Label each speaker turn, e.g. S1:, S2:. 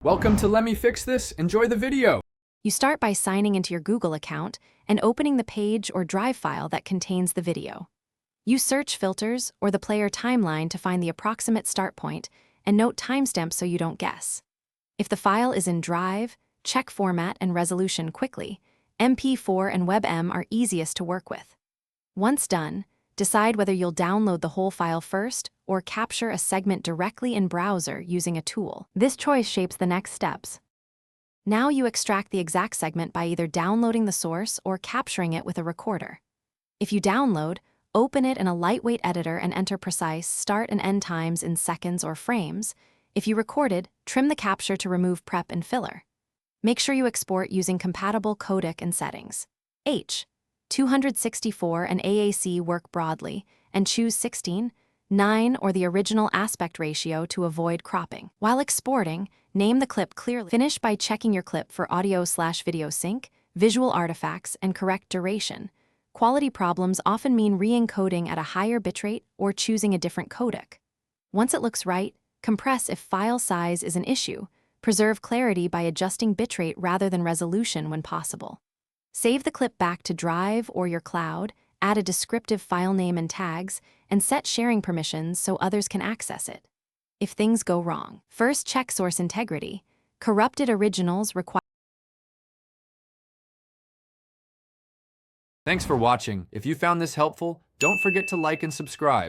S1: Welcome to Let Me Fix This. Enjoy the video.
S2: You start by signing into your Google account and opening the page or drive file that contains the video. Use search filters or the player timeline to find the approximate start point and note timestamps so you don't guess. If the file is in Drive, check format and resolution quickly. MP4 and WebM are easiest to work with. Once done, decide whether you'll download the whole file first or capture a segment directly in browser using a tool. This choice shapes the next steps. Now you extract the exact segment by either downloading the source or capturing it with a recorder. If you download, open it in a lightweight editor and enter precise start and end times in seconds or frames. If you recorded, trim the capture to remove prep and filler. Make sure you export using compatible codec and settings. 264 and AAC work broadly, and choose 16:9 or the original aspect ratio to avoid cropping. While exporting, name the clip clearly. Finish by checking your clip for audio/video sync, visual artifacts, and correct duration. Quality problems often mean re-encoding at a higher bitrate or choosing a different codec. Once it looks right, compress if file size is an issue. Preserve clarity by adjusting bitrate rather than resolution when possible. Save the clip back to Drive or your cloud, add a descriptive file name and tags, and set sharing permissions so others can access it. If things go wrong, first check source integrity. Corrupted originals require.
S1: Thanks for watching. If you found this helpful, don't forget to like and subscribe.